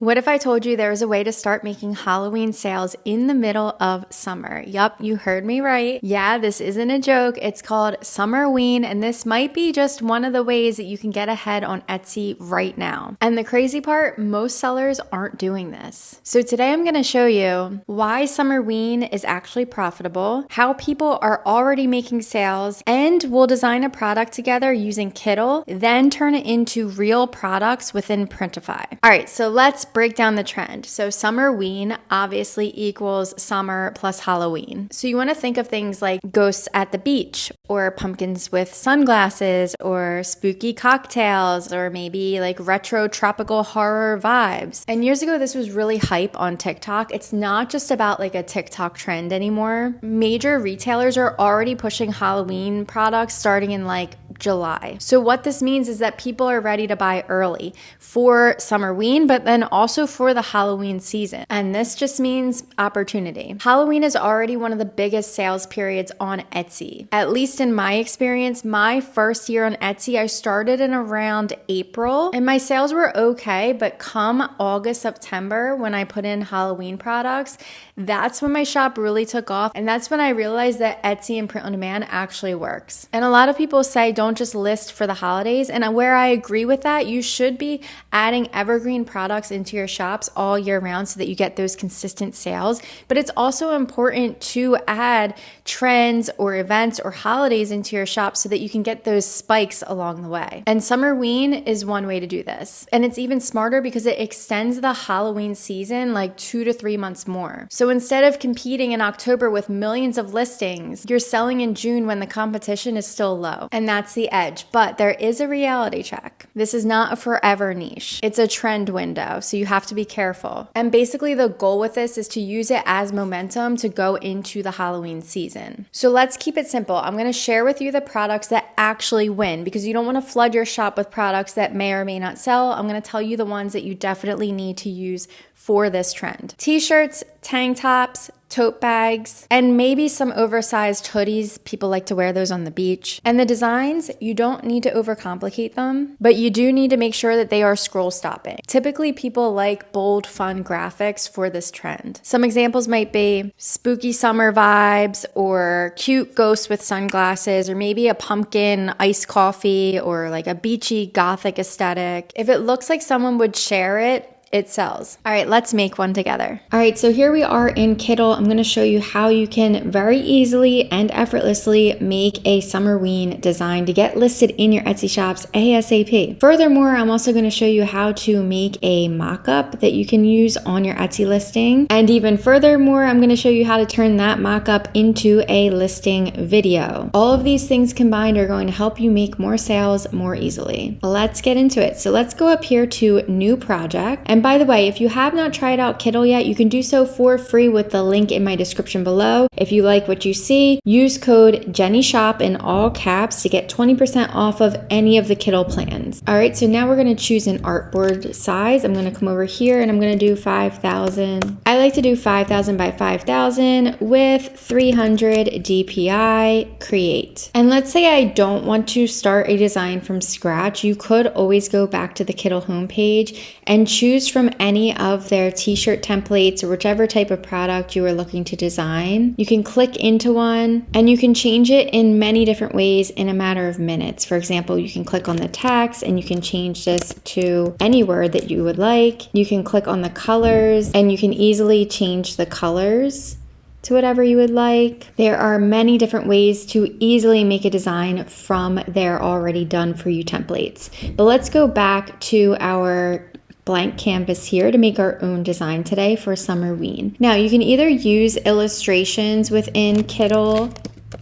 What if I told you there was a way to start making Halloween sales in the middle of summer? Yup, you heard me right. Yeah, this isn't a joke. It's called Summerween, and this might be just one of the ways that you can get ahead on Etsy right now. And the crazy part, most sellers aren't doing this. So today I'm going to show you why Summerween is actually profitable, how people are already making sales, and we'll design a product together using Kittl, then turn it into real products within Printify. All right, so let's break down the trend. So Summerween obviously equals summer plus Halloween. So you want to think of things like ghosts at the beach, or pumpkins with sunglasses, or spooky cocktails, or maybe like retro tropical horror vibes. And years ago, this was really hype on TikTok. It's not just about like a TikTok trend anymore. Major retailers are already pushing Halloween products starting in like July. So what this means is that people are ready to buy early for Summerween, but then also for the Halloween season. And this just means opportunity. Halloween is already one of the biggest sales periods on Etsy. At least in my experience, my first year on Etsy, I started in around April and my sales were okay, but come August, September, when I put in Halloween products, that's when my shop really took off. And that's when I realized that Etsy and print on demand actually works. And a lot of people say, don't just list for the holidays. And where I agree with that, you should be adding evergreen products into your shops all year round so that you get those consistent sales. But it's also important to add trends or events or holidays into your shop so that you can get those spikes along the way. And Summerween is one way to do this. And it's even smarter because it extends the Halloween season like 2 to 3 months more. So instead of competing in October with millions of listings, you're selling in June when the competition is still low. And that's the edge. But there is a reality check. This is not a forever niche. It's a trend window. So you have to be careful. And basically the goal with this is to use it as momentum to go into the Halloween season. So let's keep it simple. I'm going to share with you the products that actually win because you don't want to flood your shop with products that may or may not sell. I'm going to tell you the ones that you definitely need to use for this trend. T-shirts, tank tops, tote bags, and maybe some oversized hoodies. People like to wear those on the beach. And the designs, you don't need to overcomplicate them, but you do need to make sure that they are scroll stopping. Typically, people like bold, fun graphics for this trend. Some examples might be spooky summer vibes, or cute ghosts with sunglasses, or maybe a pumpkin iced coffee, or like a beachy gothic aesthetic. If it looks like someone would share it, it sells. All right, let's make one together. All right, so here we are in Kittl. I'm gonna show you how you can very easily and effortlessly make a Summerween design to get listed in your Etsy shops ASAP. Furthermore, I'm also gonna show you how to make a mock-up that you can use on your Etsy listing. And even furthermore, I'm gonna show you how to turn that mock-up into a listing video. All of these things combined are going to help you make more sales more easily. Let's get into it. So let's go up here to New Project. And by the way, if you have not tried out Kittl yet, you can do so for free with the link in my description below. If you like what you see, use code JennyShop in all caps to get 20% off of any of the Kittl plans. All right, so now we're gonna choose an artboard size. I'm gonna come over here and I'm gonna do 5,000. I like to do 5,000 by 5,000 with 300 DPI, create. And let's say I don't want to start a design from scratch. You could always go back to the Kittl homepage and choose from any of their t-shirt templates or whichever type of product you are looking to design. You can click into one and you can change it in many different ways in a matter of minutes. For example, you can click on the text and you can change this to any word that you would like. You can click on the colors and you can easily change the colors to whatever you would like. There are many different ways to easily make a design from their already done for you templates. But let's go back to our blank canvas here to make our own design today for Summerween. Now you can either use illustrations within Kittl.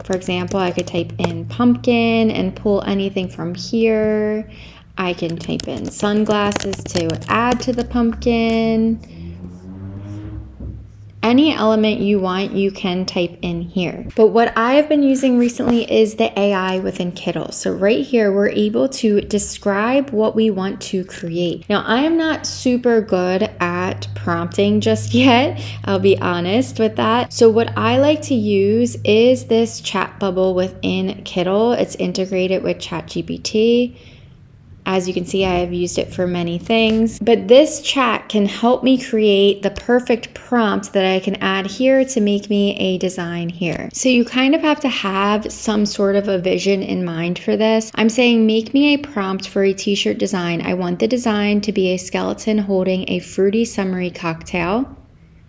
For example, I could type in pumpkin and pull anything from here. I can type in sunglasses to add to the pumpkin. Any element you want, you can type in here. But what I have been using recently is the AI within Kittl. So right here, we're able to describe what we want to create. Now, I am not super good at prompting just yet. I'll be honest with that. So what I like to use is this chat bubble within Kittl. It's integrated with ChatGPT. As you can see, I have used it for many things, but this chat can help me create the perfect prompt that I can add here to make me a design here. So you kind of have to have some sort of a vision in mind for this. I'm saying make me a prompt for a t-shirt design. I want the design to be a skeleton holding a fruity summery cocktail.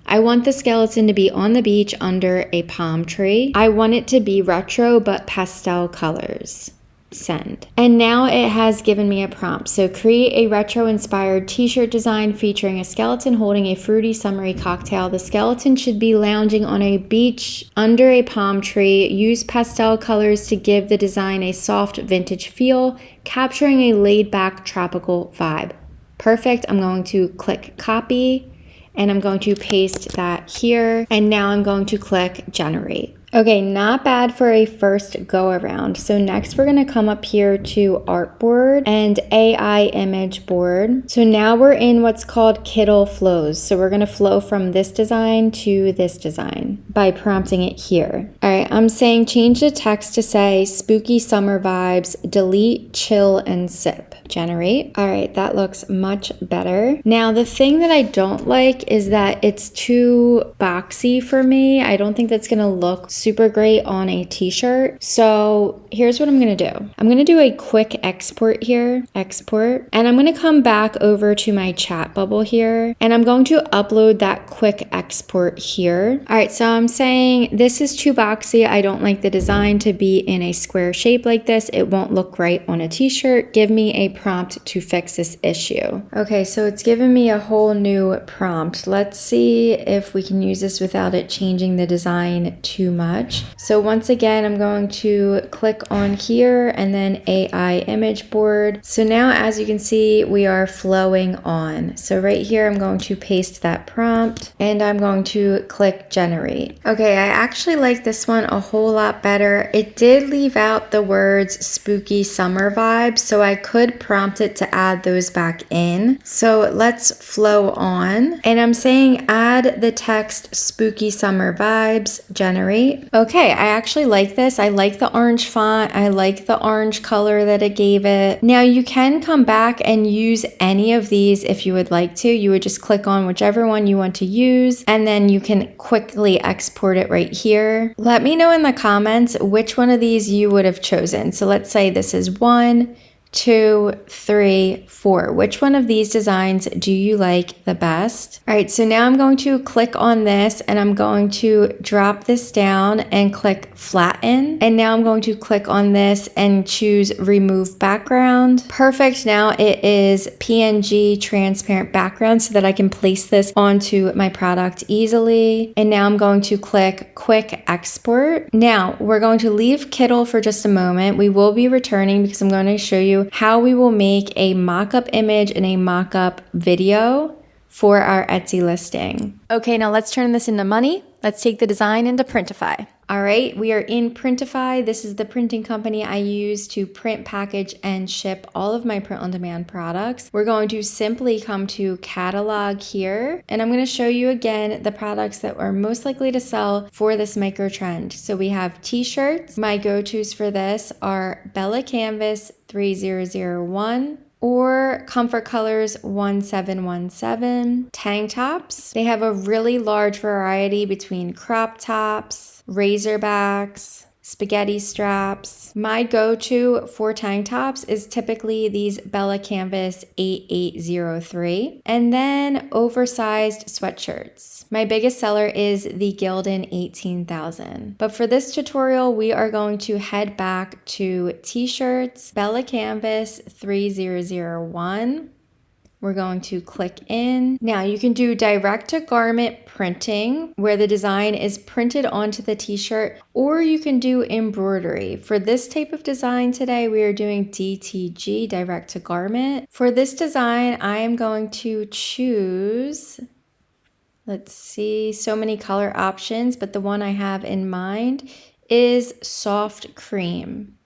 I want the skeleton to be on the beach under a palm tree. I want it to be retro but pastel colors. Send. And now it has given me a prompt. So create a retro inspired t-shirt design featuring a skeleton holding a fruity summery cocktail. The skeleton should be lounging on a beach under a palm tree. Use pastel colors to give the design a soft vintage feel, capturing a laid back tropical vibe. Perfect. I'm going to click copy and I'm going to paste that here. And now I'm going to click generate. Okay, not bad for a first go around. So next we're gonna come up here to artboard and AI image board. So now we're in what's called Kittl flows. So we're gonna flow from this design to this design by prompting it here. All right, I'm saying change the text to say spooky summer vibes, delete, chill, and sip. Generate. All right, that looks much better. Now the thing that I don't like is that it's too boxy for me. I don't think that's gonna look super great on a t-shirt. So here's what I'm gonna do. I'm gonna do a quick export here, export, and I'm gonna come back over to my chat bubble here, and I'm going to upload that quick export here. All right, so I'm saying this is too boxy. I don't like the design to be in a square shape like this. It won't look right on a t-shirt. Give me a prompt to fix this issue. Okay, so it's given me a whole new prompt. Let's see if we can use this without it changing the design too much. So once again, I'm going to click on here and then AI image board. So now as you can see, we are flowing on. So right here, I'm going to paste that prompt and I'm going to click generate. Okay, I actually like this one a whole lot better. It did leave out the words spooky summer vibes, so I could prompt it to add those back in. So let's flow on. And I'm saying add the text spooky summer vibes, generate. Okay, I actually like this. I like the orange font. I like the orange color that it gave it. Now you can come back and use any of these if you would like to. You would just click on whichever one you want to use and then you can quickly export it right here. Let me know in the comments which one of these you would have chosen. So let's say this is 1, 2, 3, 4. Which one of these designs do you like the best? All right, so now I'm going to click on this and I'm going to drop this down and click flatten. And now I'm going to click on this and choose remove background. Perfect. Now it is PNG transparent background so that I can place this onto my product easily. And now I'm going to click quick export. Now we're going to leave Kittl for just a moment. We will be returning because I'm going to show you how we will make a mock-up image and a mock-up video for our Etsy listing. Okay, now let's turn this into money. Let's take the design into Printify. All right, we are in Printify. This is the printing company I use to print, package, and ship all of my print-on-demand products. We're going to simply come to catalog here, and I'm going to show you again the products that are most likely to sell for this micro trend. So we have t-shirts. My go-tos for this are Bella Canvas 3001, or Comfort Colors 1717. Tank tops. They have a really large variety between crop tops, razorbacks, spaghetti straps. My go-to for tank tops is typically these Bella Canvas 8803, and then oversized sweatshirts. My biggest seller is the Gildan 18,000. But for this tutorial, we are going to head back to t-shirts, Bella Canvas 3001. We're going to click in. Now you can do direct to garment printing where the design is printed onto the t-shirt, or you can do embroidery. For this type of design today, we are doing DTG, direct to garment. For this design, I am going to choose, let's see, so many color options, but the one I have in mind is soft cream.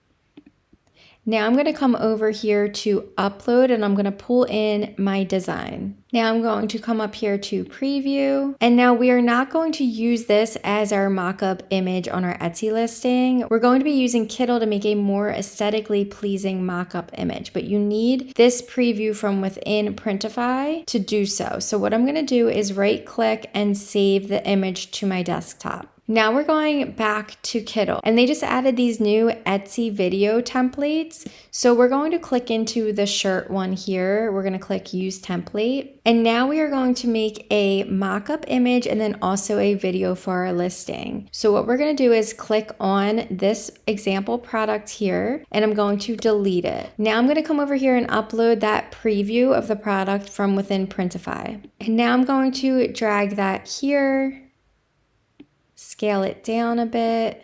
Now I'm going to come over here to upload and I'm going to pull in my design. Now I'm going to come up here to preview, and now we are not going to use this as our mock-up image on our Etsy listing. We're going to be using Kittl to make a more aesthetically pleasing mock-up image, but you need this preview from within Printify to do so. So what I'm going to do is right click and save the image to my desktop. Now we're going back to Kittl, and they just added these new Etsy video templates. So we're going to click into the shirt one here. We're going to click use template. And now we are going to make a mock-up image and then also a video for our listing. So what we're going to do is click on this example product here, and I'm going to delete it. Now I'm going to come over here and upload that preview of the product from within Printify. And now I'm going to drag that here, scale it down a bit,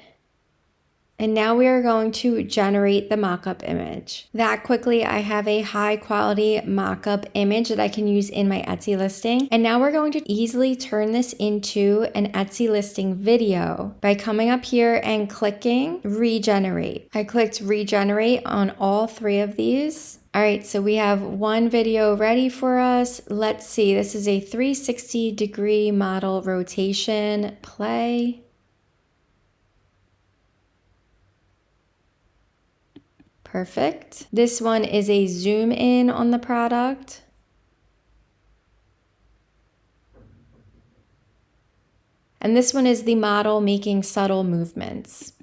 and now we are going to generate the mock-up image. That quickly, I have a high quality mock-up image that I can use in my Etsy listing. And now we're going to easily turn this into an Etsy listing video by coming up here and clicking regenerate. I clicked regenerate on all three of these. All right, so we have one video ready for us. Let's see, this is a 360-degree model rotation. Play. Perfect. This one is a zoom in on the product. And this one is the model making subtle movements.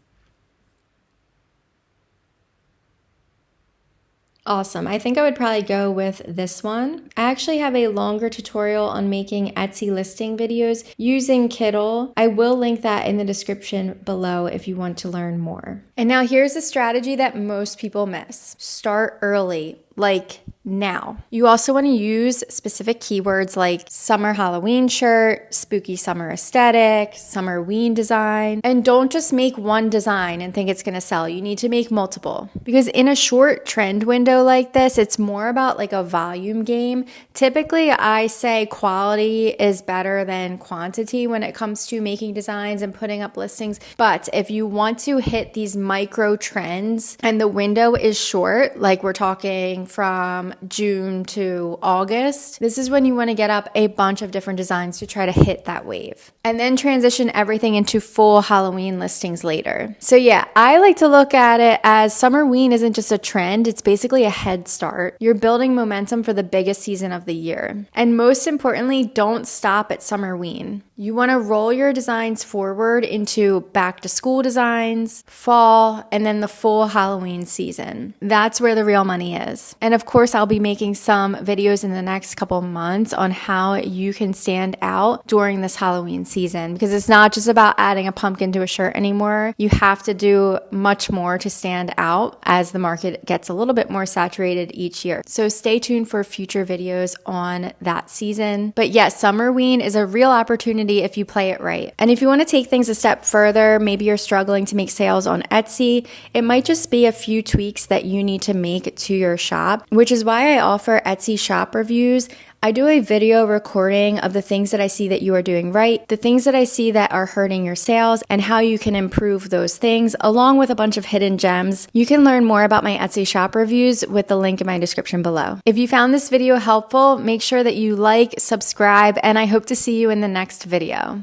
Awesome. I think I would probably go with this one. I actually have a longer tutorial on making Etsy listing videos using Kittl. I will link that in the description below if you want to learn more. And now here's a strategy that most people miss. Start early, like now. You also want to use specific keywords like summer Halloween shirt, spooky summer aesthetic, Summerween design, and don't just make one design and think it's going to sell. You need to make multiple, because in a short trend window like this, it's more about like a volume game. Typically, I say quality is better than quantity when it comes to making designs and putting up listings. But if you want to hit these micro trends and the window is short, like we're talking from June to August, this is when you want to get up a bunch of different designs to try to hit that wave and then transition everything into full Halloween listings later. So yeah, I like to look at it as Summerween isn't just a trend, it's basically a head start. You're building momentum for the biggest season of the year. And most importantly, don't stop at Summerween. You want to roll your designs forward into back to school designs, fall, and then the full Halloween season. That's where the real money is. And of course, I'll be making some videos in the next couple months on how you can stand out during this Halloween season, because it's not just about adding a pumpkin to a shirt anymore. You have to do much more to stand out as the market gets a little bit more saturated each year. So stay tuned for future videos on that season. But yes, Summerween is a real opportunity if you play it right. And if you want to take things a step further, maybe you're struggling to make sales on Etsy, it might just be a few tweaks that you need to make to your shop, which is why I offer Etsy shop reviews. I do a video recording of the things that I see that you are doing right, the things that I see that are hurting your sales, and how you can improve those things, along with a bunch of hidden gems. You can learn more about my Etsy shop reviews with the link in my description below. If you found this video helpful, make sure that you like, subscribe, and I hope to see you in the next video.